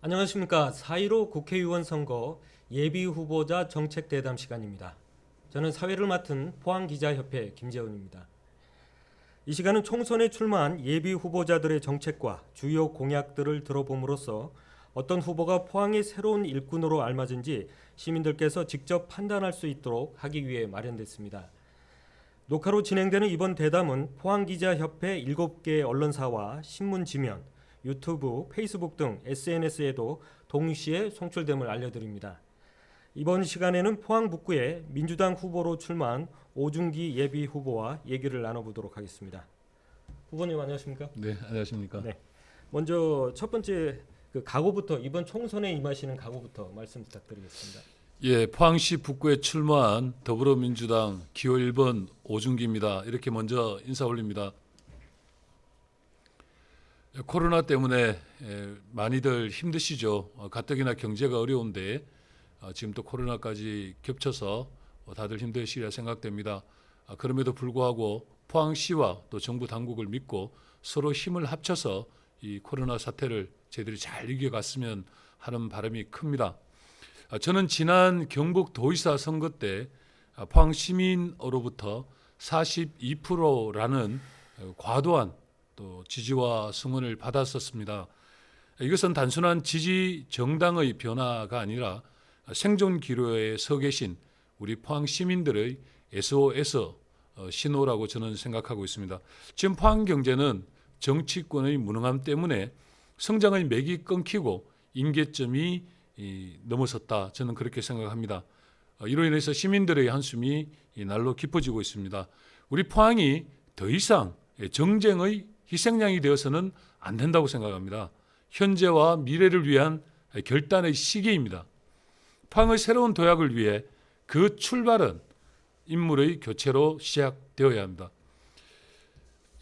안녕하십니까. 4.15 국회의원 선거 예비후보자 정책대담 시간입니다. 저는 사회를 맡은 포항기자협회 김재훈입니다. 이 시간은 총선에 출마한 예비후보자들의 정책과 주요 공약들을 들어봄으로써 어떤 후보가 포항의 새로운 일꾼으로 알맞은지 시민들께서 직접 판단할 수 있도록 하기 위해 마련됐습니다. 녹화로 진행되는 이번 대담은 포항기자협회 7개 언론사와 신문지면, 유튜브, 페이스북 등 SNS에도 동시에 송출됨을 알려드립니다. 이번 시간에는 포항 북구에 민주당 후보로 출마한 오중기 예비 후보와 얘기를 나눠보도록 하겠습니다. 후보님 안녕하십니까? 네, 안녕하십니까? 네. 먼저 첫 번째 각오부터 이번 총선에 임하시는 각오부터 말씀 부탁드리겠습니다. 예, 포항시 북구에 출마한 더불어민주당 기호 1번 오중기입니다. 이렇게 먼저 인사 올립니다. 코로나 때문에 많이들 힘드시죠. 가뜩이나 경제가 어려운데 지금 또 코로나까지 겹쳐서 다들 힘드시리라 생각됩니다. 그럼에도 불구하고 포항시와 또 정부 당국을 믿고 서로 힘을 합쳐서 이 코로나 사태를 저희들이 잘 이겨갔으면 하는 바람이 큽니다. 저는 지난 경북도의사 선거 때 포항 시민으로부터 42%라는 과도한 또 지지와 승원을 받았었습니다. 이것은 단순한 지지 정당의 변화가 아니라 생존 기로에 서 계신 우리 포항 시민들의 SOS 신호라고 저는 생각하고 있습니다. 지금 포항 경제는 정치권의 무능함 때문에 성장의 맥이 끊기고 임계점이 넘어섰다. 저는 그렇게 생각합니다. 이로 인해서 시민들의 한숨이 날로 깊어지고 있습니다. 우리 포항이 더 이상 정쟁의 희생양이 되어서는 안 된다고 생각합니다. 현재와 미래를 위한 결단의 시기입니다. 포항의 새로운 도약을 위해 그 출발은 인물의 교체로 시작되어야 합니다.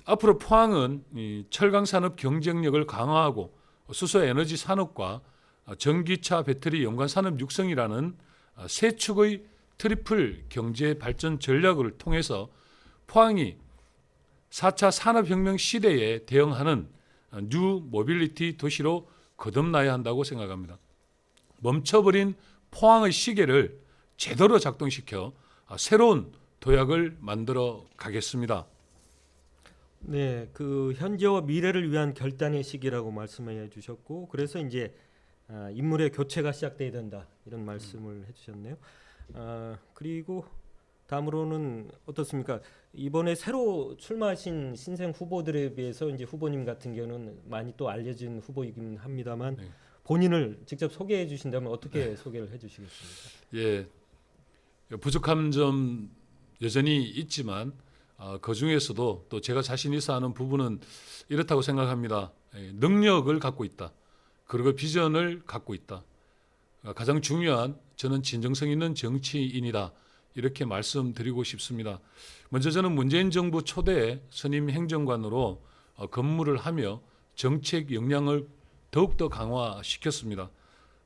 앞으로 포항은 철강산업 경쟁력을 강화하고 수소에너지 산업과 전기차 배터리 연관 산업 육성이라는 세 축의 트리플 경제 발전 전략을 통해서 포항이 4차 산업혁명 시대에 대응하는 뉴 모빌리티 도시로 거듭나야 한다고 생각합니다. 멈춰버린 포항의 시계를 제대로 작동시켜 새로운 도약을 만들어 가겠습니다. 네, 현재와 미래를 위한 결단의 시기라고 말씀해 주셨고, 그래서 이제 인물의 교체가 시작돼야 된다 이런 말씀을 해주셨네요. 그리고 다음으로는 어떻습니까? 이번에 새로 출마하신 신생 후보들에 비해서 이제 후보님 같은 경우는 많이 또 알려진 후보이긴 합니다만 네. 본인을 직접 소개해 주신다면 어떻게 소개를 해주시겠습니까? 예, 부족한 점 여전히 있지만 그 중에서도 또 제가 자신 있어 하는 부분은 이렇다고 생각합니다. 능력을 갖고 있다. 그리고 비전을 갖고 있다. 가장 중요한 저는 진정성 있는 정치인이다. 이렇게 말씀드리고 싶습니다. 먼저 저는 문재인 정부 초대 선임 행정관으로 근무를 하며 정책 역량을 더욱더 강화시켰습니다.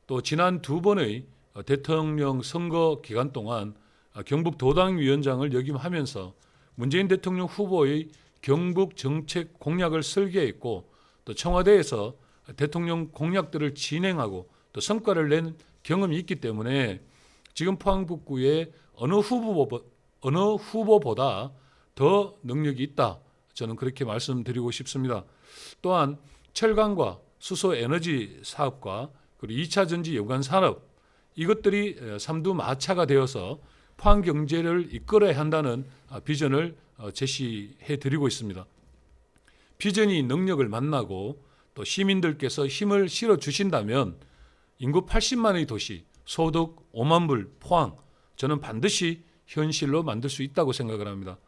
또 지난 두 번의 대통령 선거 기간 동안 경북 도당위원장을 역임하면서 문재인 대통령 후보의 경북 정책 공약을 설계했고 또 청와대에서 대통령 공약들을 진행하고 또 성과를 낸 경험이 있기 때문에 지금 포항 북구에 어느 후보보다 더 능력이 있다. 저는 그렇게 말씀드리고 싶습니다. 또한 철강과 수소 에너지 사업과 그리고 2차 전지 연관 산업 이것들이 삼두마차가 되어서 포항 경제를 이끌어야 한다는 비전을 제시해 드리고 있습니다. 비전이 능력을 만나고 또 시민들께서 힘을 실어 주신다면 인구 80만의 도시, 소득 5만 불 포항 저는 반드시 현실로 만들 수 있다고 생각을 합니다.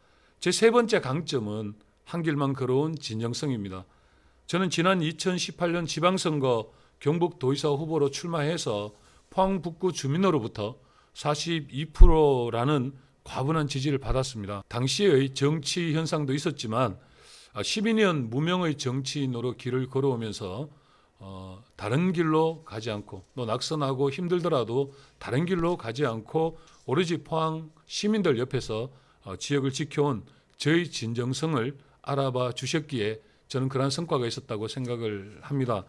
제 세 번째 강점은 한 길만 걸어온 진정성입니다. 저는 지난 2018년 지방선거 경북도의사 후보로 출마해서 포항 북구 주민으로부터 42%라는 과분한 지지를 받았습니다. 당시의 정치 현상도 있었지만 12년 무명의 정치인으로 길을 걸어오면서 다른 길로 가지 않고 또 낙선하고 힘들더라도 다른 길로 가지 않고 오로지 포항 시민들 옆에서 지역을 지켜온 저의 진정성을 알아봐 주셨기에 저는 그러한 성과가 있었다고 생각을 합니다.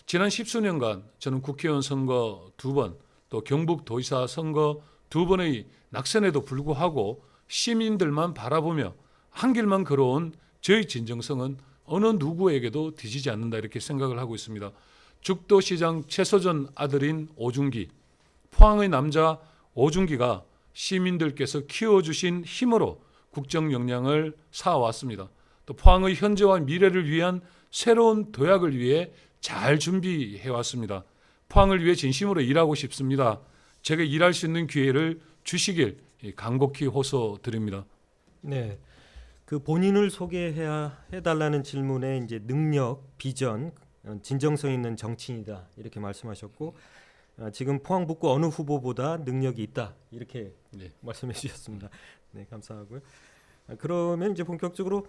지난 10수년간 저는 국회의원 선거 2번, 또 경북도지사 선거 2번의 낙선에도 불구하고 시민들만 바라보며 한 길만 걸어온 저의 진정성은 어느 누구에게도 뒤지지 않는다 이렇게 생각을 하고 있습니다. 죽도시장 최서전 아들인 오중기, 포항의 남자 오중기가 시민들께서 키워주신 힘으로 국정 역량을 쌓아왔습니다. 또 포항의 현재와 미래를 위한 새로운 도약을 위해 잘 준비해왔습니다. 포항을 위해 진심으로 일하고 싶습니다. 제가 일할 수 있는 기회를 주시길 간곡히 호소드립니다. 네, 그 본인을 소개해야 해달라는 질문에 이제 능력, 비전, 진정성 있는 정치인이다 이렇게 말씀하셨고 지금 포항 북구 어느 후보보다 능력이 있다 이렇게 네. 말씀해 주셨습니다. 네, 감사하고요. 그러면 이제 본격적으로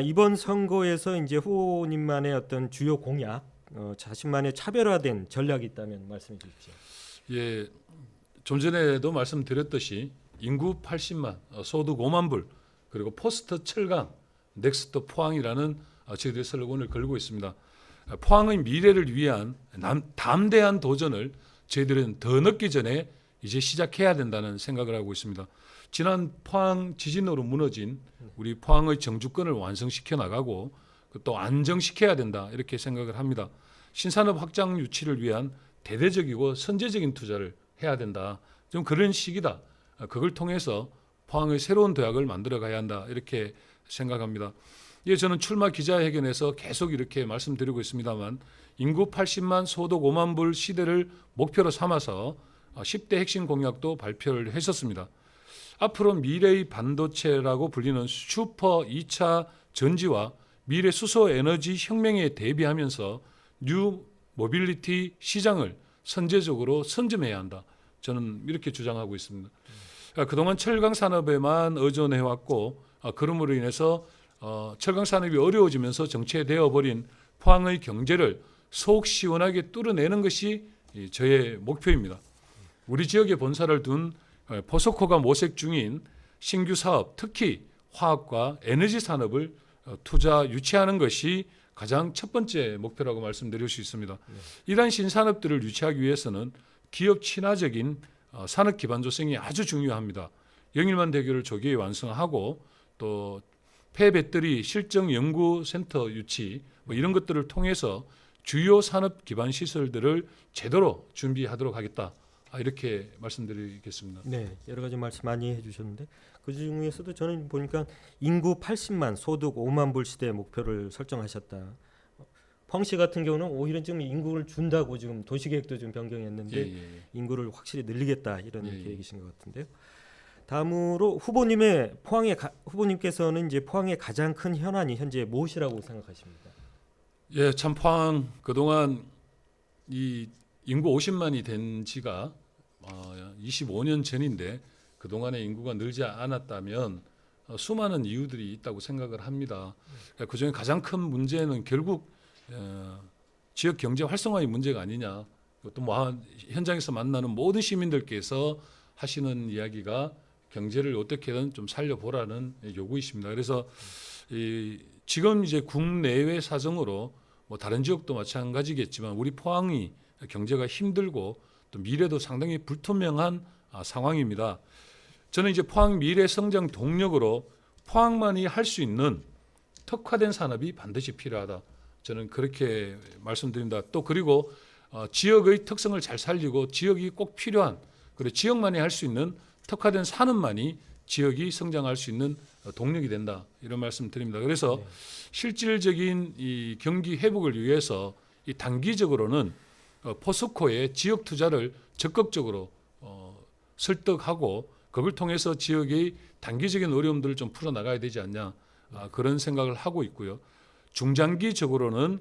이번 선거에서 이제 후보님만의 어떤 주요 공약, 자신만의 차별화된 전략이 있다면 말씀해 주십시오. 예, 좀 전에도 말씀드렸듯이 인구 80만, 소득 5만 불, 그리고 포스트 철강, 넥스트 포항이라는 저희들의 슬로건을 걸고 있습니다. 포항의 미래를 위한 담대한 도전을 저희들은 더 늦기 전에 이제 시작해야 된다는 생각을 하고 있습니다. 지난 포항 지진으로 무너진 우리 포항의 정주권을 완성시켜 나가고 또 안정시켜야 된다 이렇게 생각을 합니다. 신산업 확장 유치를 위한 대대적이고 선제적인 투자를 해야 된다. 좀 그런 시기다. 그걸 통해서 포항의 새로운 도약을 만들어 가야 한다 이렇게 생각합니다. 예, 저는 출마 기자회견에서 계속 이렇게 말씀드리고 있습니다만 인구 80만 소득 5만 불 시대를 목표로 삼아서 10대 핵심 공약도 발표를 했었습니다. 앞으로 미래의 반도체라고 불리는 슈퍼 2차 전지와 미래 수소 에너지 혁명에 대비하면서 뉴 모빌리티 시장을 선제적으로 선점해야 한다. 저는 이렇게 주장하고 있습니다. 그동안 철강 산업에만 의존해왔고 그럼으로 인해서 철강 산업이 어려워지면서 정체되어 버린 포항의 경제를 속 시원하게 뚫어내는 것이 저의 목표입니다. 우리 지역에 본사를 둔 포스코가 모색 중인 신규 사업, 특히 화학과 에너지 산업을 투자 유치하는 것이 가장 첫 번째 목표라고 말씀드릴 수 있습니다. 이러한 신산업들을 유치하기 위해서는 기업 친화적인 산업 기반 조성이 아주 중요합니다. 영일만 대교를 조기에 완성하고 또 폐배터리 실증 연구센터 유치 이런 것들을 통해서 주요 산업 기반 시설들을 제대로 준비하도록 하겠다. 이렇게 말씀드리겠습니다. 네, 여러 가지 말씀 많이 해주셨는데 그 중에서도 저는 보니까 인구 80만 소득 5만 불 시대 목표를 설정하셨다. 포항시 같은 경우는 오히려 지금 인구를 준다고 지금 도시계획도 좀 변경했는데 인구를 확실히 늘리겠다 이런 계획이신 것 같은데요. 다음으로 후보님께서는 이제 포항의 가장 큰 현안이 현재 무엇이라고 생각하십니까? 예, 참 포항 그동안 이 인구 50만이 된 지가 25년 전인데 그동안의 인구가 늘지 않았다면 수많은 이유들이 있다고 생각을 합니다. 그중에 가장 큰 문제는 결국 지역 경제 활성화의 문제가 아니냐. 또 현장에서 만나는 모든 시민들께서 하시는 이야기가 경제를 어떻게든 좀 살려보라는 요구이십니다. 그래서 지금 이제 국내외 사정으로 다른 지역도 마찬가지겠지만 우리 포항이 경제가 힘들고 또 미래도 상당히 불투명한 상황입니다. 저는 이제 포항 미래 성장 동력으로 포항만이 할 수 있는 특화된 산업이 반드시 필요하다. 저는 그렇게 말씀드립니다. 또 그리고 지역의 특성을 잘 살리고 지역이 꼭 필요한 그리고 지역만이 할 수 있는 특화된 산업만이 지역이 성장할 수 있는 동력이 된다. 이런 말씀드립니다. 그래서 실질적인 이 경기 회복을 위해서 이 단기적으로는 포스코의 지역 투자를 적극적으로 설득하고 그걸 통해서 지역의 단기적인 어려움들을 좀 풀어나가야 되지 않냐 그런 생각을 하고 있고요. 중장기적으로는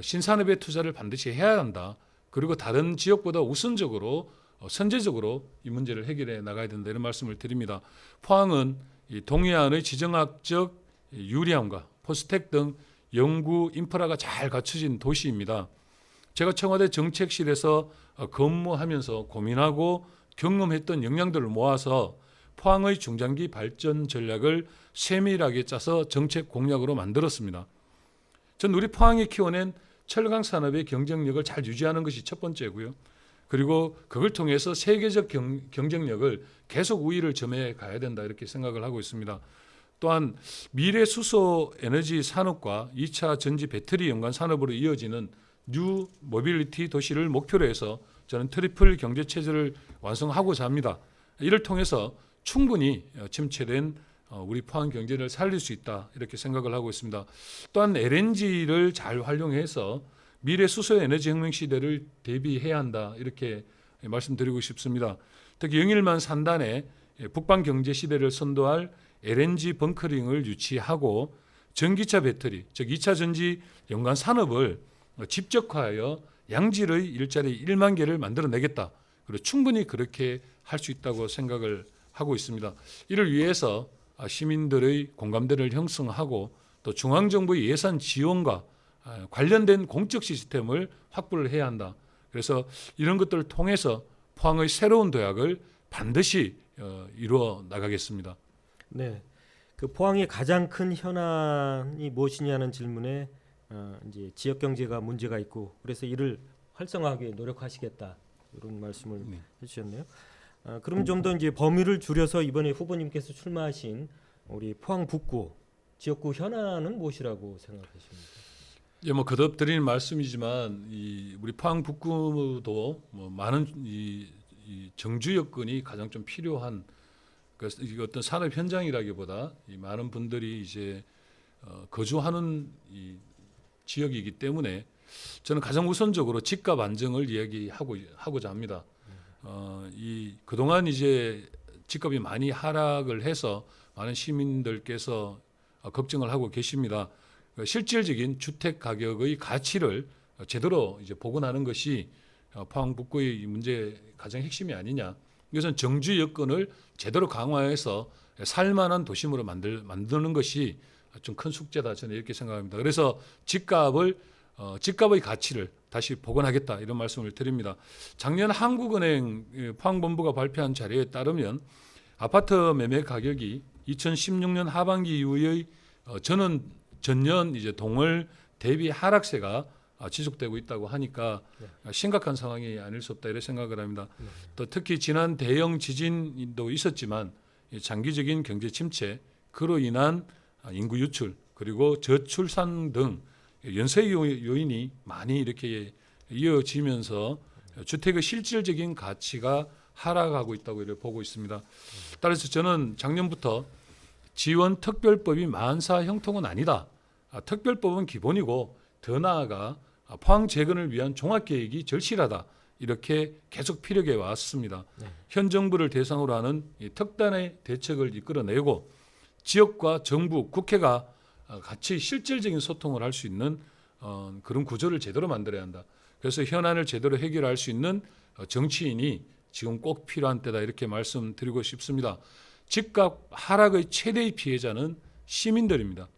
신산업의 투자를 반드시 해야 한다. 그리고 다른 지역보다 우선적으로 선제적으로 이 문제를 해결해 나가야 된다 이런 말씀을 드립니다. 포항은 이 동해안의 지정학적 유리함과 포스텍 등 연구 인프라가 잘 갖춰진 도시입니다. 제가 청와대 정책실에서 근무하면서 고민하고 경험했던 역량들을 모아서 포항의 중장기 발전 전략을 세밀하게 짜서 정책 공약으로 만들었습니다. 전 우리 포항이 키워낸 철강 산업의 경쟁력을 잘 유지하는 것이 첫 번째고요. 그리고 그걸 통해서 세계적 경쟁력을 계속 우위를 점해 가야 된다 이렇게 생각을 하고 있습니다. 또한 미래 수소 에너지 산업과 2차 전지 배터리 연관 산업으로 이어지는 뉴 모빌리티 도시를 목표로 해서 저는 트리플 경제 체제를 완성하고자 합니다. 이를 통해서 충분히 침체된 우리 포항 경제를 살릴 수 있다 이렇게 생각을 하고 있습니다. 또한 LNG를 잘 활용해서 미래 수소 에너지 혁명 시대를 대비해야 한다 이렇게 말씀드리고 싶습니다. 특히 영일만 산단에 북방 경제 시대를 선도할 LNG 벙커링을 유치하고 전기차 배터리 즉 2차 전지 연관 산업을 집적화하여 양질의 일자리 1만 개를 만들어내겠다. 그리고 충분히 그렇게 할 수 있다고 생각을 하고 있습니다. 이를 위해서 시민들의 공감대를 형성하고 또 중앙정부의 예산 지원과 관련된 공적 시스템을 확보를 해야 한다. 그래서 이런 것들을 통해서 포항의 새로운 도약을 반드시 이루어 나가겠습니다. 네, 그 포항의 가장 큰 현안이 무엇이냐는 질문에 이제 지역 경제가 문제가 있고 그래서 이를 활성화하기 위해 노력하시겠다 이런 말씀을 해주셨네요. 그럼 좀 더 이제 범위를 줄여서 이번에 후보님께서 출마하신 우리 포항 북구 지역구 현안은 무엇이라고 생각하십니까? 예, 뭐 거듭드리는 말씀이지만 우리 포항 북구도 뭐 많은 이 정주 여건이 가장 좀 필요한 이 어떤 산업 현장이라기보다 이 많은 분들이 이제 거주하는 이 지역이기 때문에 저는 가장 우선적으로 집값 안정을 이야기하고자 합니다. 이 그동안 이제 집값이 많이 하락을 해서 많은 시민들께서 걱정을 하고 계십니다. 실질적인 주택 가격의 가치를 제대로 이제 복원하는 것이 포항 북구의 문제 가장 핵심이 아니냐. 이것은 정주 여건을 제대로 강화해서 살만한 도심으로 만드는 것이 좀 큰 숙제다 저는 이렇게 생각합니다. 그래서 집값의 가치를 다시 복원하겠다 이런 말씀을 드립니다. 작년 한국은행 포항본부가 발표한 자료에 따르면 아파트 매매 가격이 2016년 하반기 이후의 전년 이제 동월 대비 하락세가 지속되고 있다고 하니까 심각한 상황이 아닐 수 없다 이렇게 생각을 합니다. 또 특히 지난 대형 지진도 있었지만 장기적인 경제 침체, 그로 인한 인구 유출 그리고 저출산 등 연쇄 요인이 많이 이렇게 이어지면서 주택의 실질적인 가치가 하락하고 있다고 이렇게 보고 있습니다. 따라서 저는 작년부터 지원 특별법이 만사 형통은 아니다. 특별법은 기본이고 더 나아가 포항 재건을 위한 종합계획이 절실하다. 이렇게 계속 피력해 왔습니다. 현 정부를 대상으로 하는 이 특단의 대책을 이끌어내고 지역과 정부, 국회가 같이 실질적인 소통을 할 수 있는 그런 구조를 제대로 만들어야 한다. 그래서 현안을 제대로 해결할 수 있는 정치인이 지금 꼭 필요한 때다 이렇게 말씀드리고 싶습니다. 집값 하락의 최대의 피해자는 시민들입니다.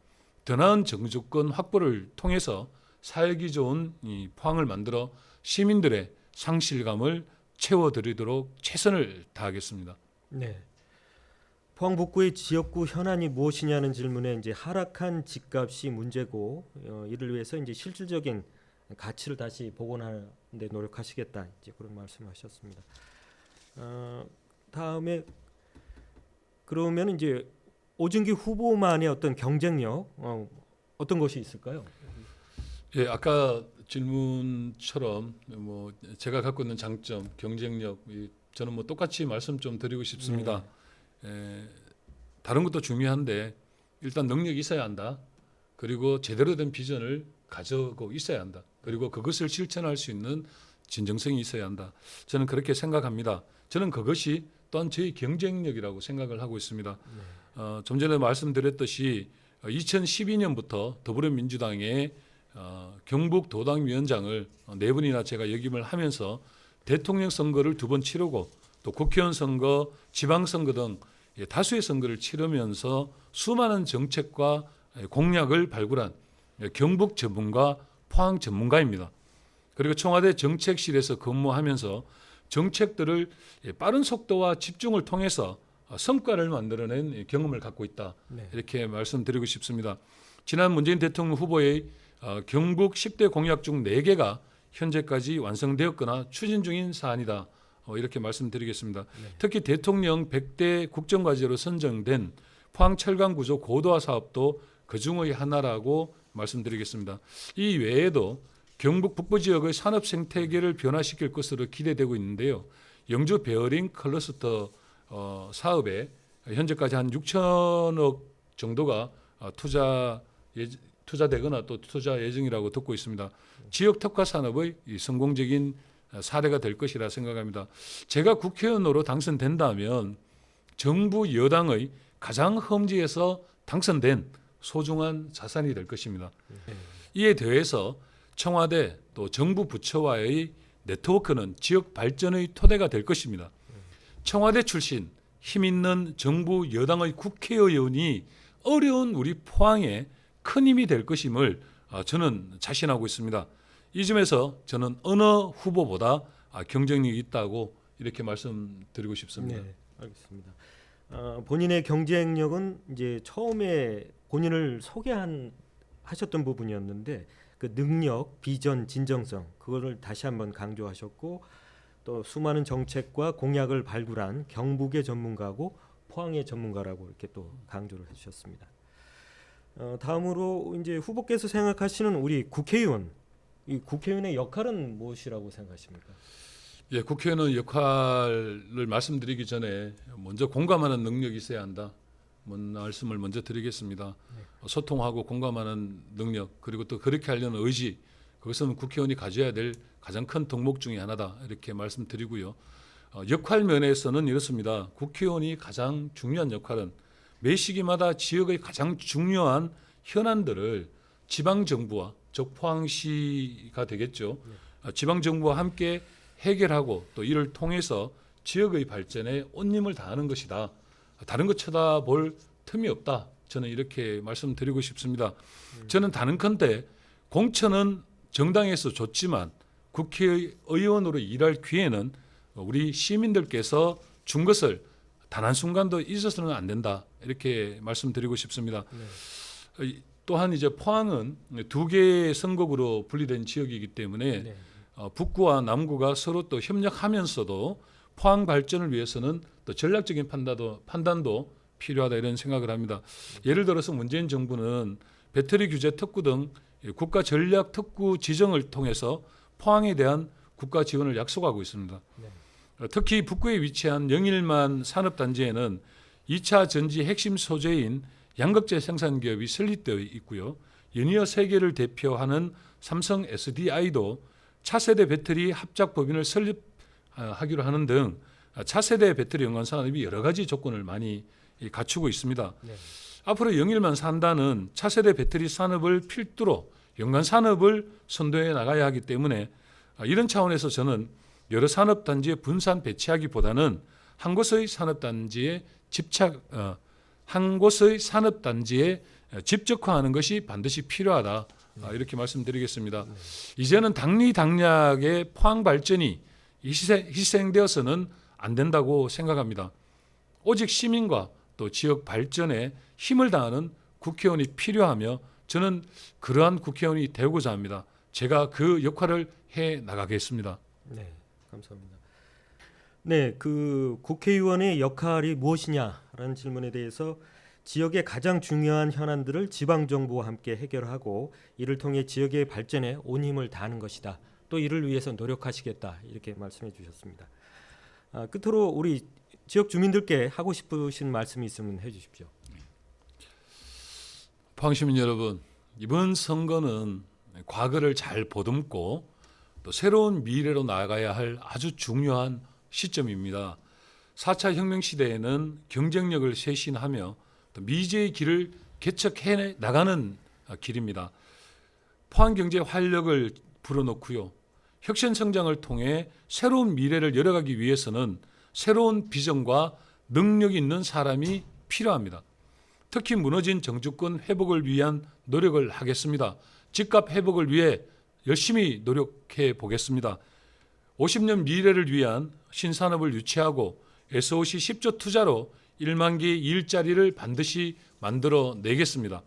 더 나은 정주권 확보를 통해서 살기 좋은 이 포항을 만들어 시민들의 상실감을 채워드리도록 최선을 다하겠습니다. 네. 포항 북구의 지역구 현안이 무엇이냐는 질문에 이제 하락한 집값이 문제고 이를 위해서 이제 실질적인 가치를 다시 복원하는 데 노력하시겠다 이제 그런 말씀하셨습니다. 다음에 그러면 이제 오준기 후보만의 어떤 경쟁력 어떤 것이 있을까요? 예, 아까 질문처럼 뭐 제가 갖고 있는 장점, 경쟁력 저는 뭐 똑같이 말씀 좀 드리고 싶습니다. 다른 것도 중요한데 일단 능력이 있어야 한다. 그리고 제대로 된 비전을 가지고 있어야 한다. 그리고 그것을 실천할 수 있는 진정성이 있어야 한다. 저는 그렇게 생각합니다. 저는 그것이 또한 저희 경쟁력이라고 생각을 하고 있습니다. 좀 전에 말씀드렸듯이 2012년부터 더불어민주당의 경북도당위원장을 4번이나 제가 역임을 하면서 대통령 선거를 2번 치르고 또 국회의원 선거, 지방선거 등 다수의 선거를 치르면서 수많은 정책과 공약을 발굴한 경북 전문가, 포항 전문가입니다. 그리고 청와대 정책실에서 근무하면서 정책들을 빠른 속도와 집중을 통해서 성과를 만들어낸 경험을 갖고 있다. 이렇게 말씀드리고 싶습니다. 지난 문재인 대통령 후보의 경북 10대 공약 중 4개가 현재까지 완성되었거나 추진 중인 사안이다. 이렇게 말씀드리겠습니다. 네. 특히 대통령 100대 국정과제로 선정된 포항 철강구조 고도화 사업도 그중의 하나라고 말씀드리겠습니다. 이 외에도 경북 북부 지역의 산업 생태계를 변화시킬 것으로 기대되고 있는데요. 영주 베어링 클러스터 사업에 현재까지 한 6천억 정도가 투자되거나 또 투자 예정이라고 듣고 있습니다. 지역 특화 산업의 성공적인 사례가 될 것이라 생각합니다. 제가 국회의원으로 당선된다면 정부 여당의 가장 험지에서 당선된 소중한 자산이 될 것입니다. 이에 더해서 청와대 또 정부 부처와의 네트워크는 지역 발전의 토대가 될 것입니다. 청와대 출신 힘 있는 정부 여당의 국회의원이 어려운 우리 포항에 큰 힘이 될 것임을 저는 자신하고 있습니다. 이 점에서 저는 어느 후보보다 경쟁력이 있다고 이렇게 말씀드리고 싶습니다. 네, 알겠습니다. 본인의 경쟁력은 이제 처음에 본인을 하셨던 부분이었는데 그 능력, 비전, 진정성 그거를 다시 한번 강조하셨고 또 수많은 정책과 공약을 발굴한 경북의 전문가고 포항의 전문가라고 이렇게 또 강조를 해주셨습니다. 다음으로 이제 후보께서 생각하시는 우리 국회의원, 이 국회의원의 역할은 무엇이라고 생각하십니까? 예, 국회의원의 역할을 말씀드리기 전에 먼저 공감하는 능력이 있어야 한다. 말씀을 먼저 드리겠습니다. 소통하고 공감하는 능력 그리고 또 그렇게 하려는 의지 그것은 국회의원이 가져야 될 가장 큰 덕목 중에 하나다 이렇게 말씀드리고요. 역할 면에서는 이렇습니다. 국회의원이 가장 중요한 역할은 매 시기마다 지역의 가장 중요한 현안들을 지방정부와 즉 포항시가 되겠죠. 지방정부와 함께 해결하고 또 이를 통해서 지역의 발전에 온힘을 다하는 것이다. 다른 것 쳐다볼 틈이 없다. 저는 이렇게 말씀드리고 싶습니다. 저는 다른컨대 공천은 정당에서 줬지만 국회의원으로 일할 기회는 우리 시민들께서 준 것을 단 한순간도 잊어서는 안 된다. 이렇게 말씀드리고 싶습니다. 또한 이제 포항은 2개의 선거구로 분리된 지역이기 때문에 북구와 남구가 서로 또 협력하면서도 포항 발전을 위해서는 또 전략적인 판단도 필요하다 이런 생각을 합니다. 예를 들어서 문재인 정부는 배터리 규제 특구 등 국가 전략 특구 지정을 통해서 포항에 대한 국가 지원을 약속하고 있습니다. 특히 북구에 위치한 영일만 산업단지에는 2차 전지 핵심 소재인 양극재 생산 기업이 설립되어 있고요. 연이어 세계를 대표하는 삼성 SDI도 차세대 배터리 합작 법인을 설립하기로 하는 등 차세대 배터리 연관 산업이 여러 가지 조건을 많이 갖추고 있습니다. 앞으로 영일만 산다는 차세대 배터리 산업을 필두로 연관 산업을 선도해 나가야 하기 때문에 이런 차원에서 저는 여러 산업단지에 분산 배치하기보다는 한 곳의 산업단지에 집적화하는 것이 반드시 필요하다. 이렇게 말씀드리겠습니다. 이제는 당리당략의 포항 발전이 희생되어서는 안 된다고 생각합니다. 오직 시민과 또 지역 발전에 힘을 다하는 국회의원이 필요하며 저는 그러한 국회의원이 되고자 합니다. 제가 그 역할을 해 나가겠습니다. 네, 감사합니다. 네, 그 국회의원의 역할이 무엇이냐라는 질문에 대해서 지역의 가장 중요한 현안들을 지방 정부와 함께 해결하고 이를 통해 지역의 발전에 온 힘을 다하는 것이다. 또 이를 위해서 노력하시겠다 이렇게 말씀해 주셨습니다. 끝으로 우리 지역 주민들께 하고 싶으신 말씀이 있으면 해주십시오. 포항 시민 여러분, 이번 선거는 과거를 잘 보듬고 또 새로운 미래로 나아가야 할 아주 중요한 시점입니다. 4차 혁명 시대에는 경쟁력을 쇄신하며 또 미래의 길을 개척해 나가는 길입니다. 포항 경제 활력을 불어넣고요. 혁신 성장을 통해 새로운 미래를 열어가기 위해서는 새로운 비전과 능력 있는 사람이 필요합니다. 특히 무너진 정주권 회복을 위한 노력을 하겠습니다. 집값 회복을 위해 열심히 노력해 보겠습니다. 50년 미래를 위한 신산업을 유치하고 SOC 10조 투자로 1만 개의 일자리를 반드시 만들어 내겠습니다.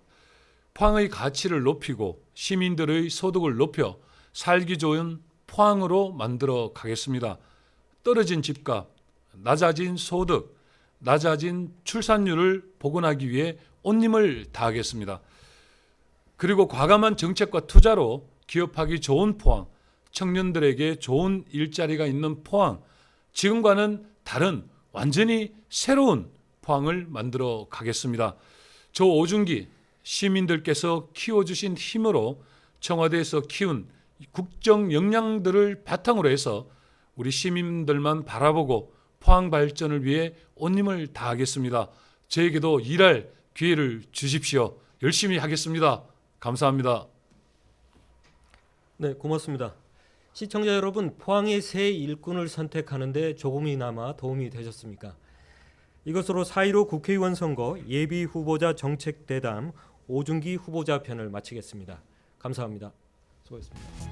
포항의 가치를 높이고 시민들의 소득을 높여 살기 좋은 포항으로 만들어 가겠습니다. 떨어진 집값, 낮아진 소득, 낮아진 출산율을 복원하기 위해 온 힘을 다하겠습니다. 그리고 과감한 정책과 투자로 기업하기 좋은 포항, 청년들에게 좋은 일자리가 있는 포항, 지금과는 다른 완전히 새로운 포항을 만들어 가겠습니다. 저 오중기 시민들께서 키워주신 힘으로 청와대에서 키운 국정 역량들을 바탕으로 해서 우리 시민들만 바라보고 포항 발전을 위해 온 힘을 다하겠습니다. 저에게도 일할 기회를 주십시오. 열심히 하겠습니다. 감사합니다. 네, 고맙습니다. 시청자 여러분, 포항의 새 일꾼을 선택하는 데 조금이나마 도움이 되셨습니까? 이것으로 4.15 국회의원 선거 예비 후보자 정책 대담 오중기 후보자 편을 마치겠습니다. 감사합니다. 수고하셨습니다.